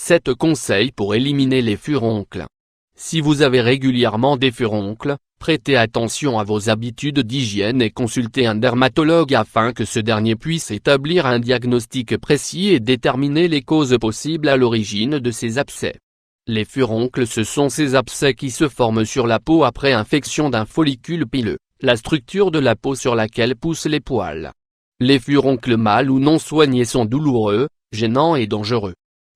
7 conseils pour éliminer les furoncles. Si vous avez régulièrement des furoncles, prêtez attention à vos habitudes d'hygiène et consultez un dermatologue afin que ce dernier puisse établir un diagnostic précis et déterminer les causes possibles à l'origine de ces abcès. Les furoncles, ce sont ces abcès qui se forment sur la peau après infection d'un follicule pileux, la structure de la peau sur laquelle poussent les poils. Les furoncles mal ou non soignés sont douloureux, gênants et dangereux.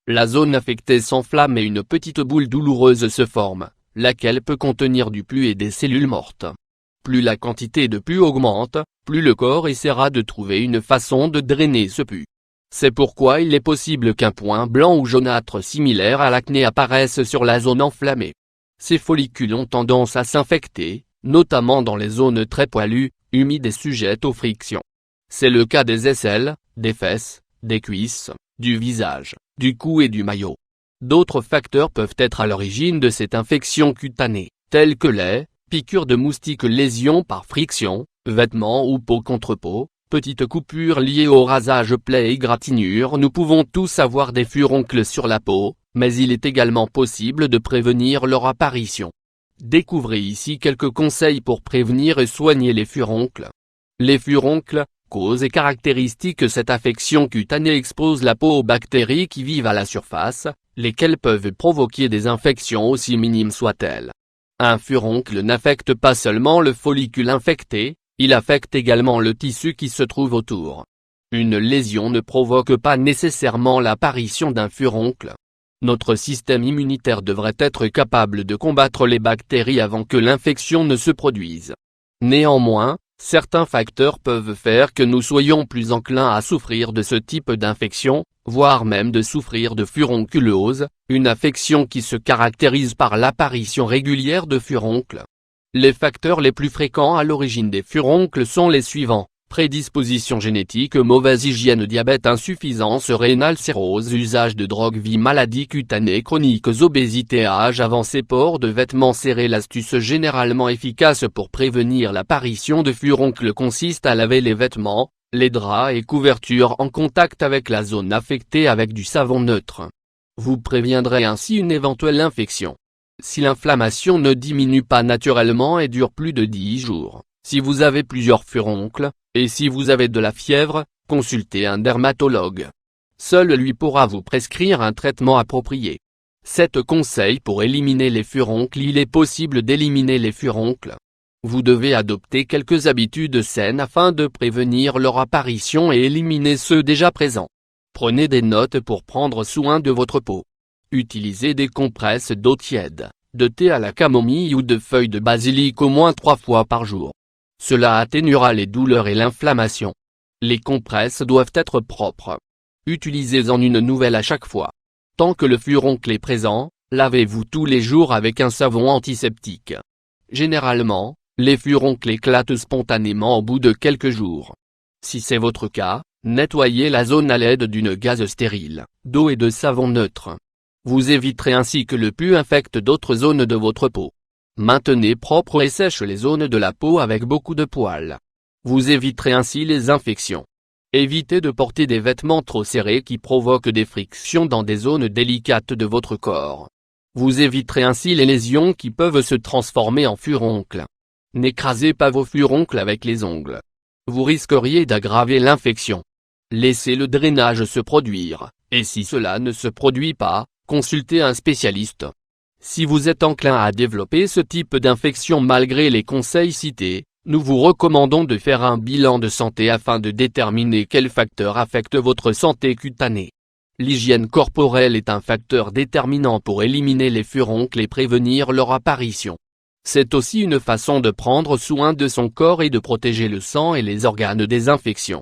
La zone affectée s'enflamme et une petite boule douloureuse se forme, laquelle peut contenir du pus et des cellules mortes. Plus la quantité de pus augmente, plus le corps essaiera de trouver une façon de drainer ce pus. C'est pourquoi il est possible qu'un point blanc ou jaunâtre similaire à l'acné apparaisse sur la zone enflammée. Ces follicules ont tendance à s'infecter, notamment dans les zones très poilues, humides et sujettes aux frictions. C'est le cas des aisselles, des fesses, des cuisses, du visage, du cou et du maillot. D'autres facteurs peuvent être à l'origine de cette infection cutanée, tels que les piqûres de moustiques, lésions par friction, vêtements ou peau contre peau, petites coupures liées au rasage, plaies et égratignures. Nous pouvons tous avoir des furoncles sur la peau, mais il est également possible de prévenir leur apparition. Découvrez ici quelques conseils pour prévenir et soigner les furoncles. Les furoncles, cause et caractéristiques. Cette affection cutanée expose la peau aux bactéries qui vivent à la surface, lesquelles peuvent provoquer des infections aussi minimes soient-elles. Un furoncle n'affecte pas seulement le follicule infecté, il affecte également le tissu qui se trouve autour. Une lésion ne provoque pas nécessairement l'apparition d'un furoncle. Notre système immunitaire devrait être capable de combattre les bactéries avant que l'infection ne se produise. Néanmoins, certains facteurs peuvent faire que nous soyons plus enclins à souffrir de ce type d'infection, voire même de souffrir de furonculose, une affection qui se caractérise par l'apparition régulière de furoncles. Les facteurs les plus fréquents à l'origine des furoncles sont les suivants: prédisposition génétique, mauvaise hygiène, diabète, insuffisance rénale, cirrhose, usage de drogue, vie, maladies cutanées chroniques, obésité, âge avancé, port de vêtements serrés. L'astuce généralement efficace pour prévenir l'apparition de furoncles consiste à laver les vêtements, les draps et couvertures en contact avec la zone affectée avec du savon neutre. Vous préviendrez ainsi une éventuelle infection. Si l'inflammation ne diminue pas naturellement et dure plus de 10 jours, si vous avez plusieurs furoncles, et si vous avez de la fièvre, consultez un dermatologue. Seul lui pourra vous prescrire un traitement approprié. 7 conseils pour éliminer les furoncles. Il est possible d'éliminer les furoncles. Vous devez adopter quelques habitudes saines afin de prévenir leur apparition et éliminer ceux déjà présents. Prenez des notes pour prendre soin de votre peau. Utilisez des compresses d'eau tiède, de thé à la camomille ou de feuilles de basilic au moins 3 fois par jour. Cela atténuera les douleurs et l'inflammation. Les compresses doivent être propres. Utilisez-en une nouvelle à chaque fois. Tant que le furoncle est présent, lavez-vous tous les jours avec un savon antiseptique. Généralement, les furoncles éclatent spontanément au bout de quelques jours. Si c'est votre cas, nettoyez la zone à l'aide d'une gaze stérile, d'eau et de savon neutre. Vous éviterez ainsi que le pus infecte d'autres zones de votre peau. Maintenez propres et sèches les zones de la peau avec beaucoup de poils. Vous éviterez ainsi les infections. Évitez de porter des vêtements trop serrés qui provoquent des frictions dans des zones délicates de votre corps. Vous éviterez ainsi les lésions qui peuvent se transformer en furoncles. N'écrasez pas vos furoncles avec les ongles. Vous risqueriez d'aggraver l'infection. Laissez le drainage se produire, et si cela ne se produit pas, consultez un spécialiste. Si vous êtes enclin à développer ce type d'infection malgré les conseils cités, nous vous recommandons de faire un bilan de santé afin de déterminer quels facteurs affectent votre santé cutanée. L'hygiène corporelle est un facteur déterminant pour éliminer les furoncles et prévenir leur apparition. C'est aussi une façon de prendre soin de son corps et de protéger le sang et les organes des infections.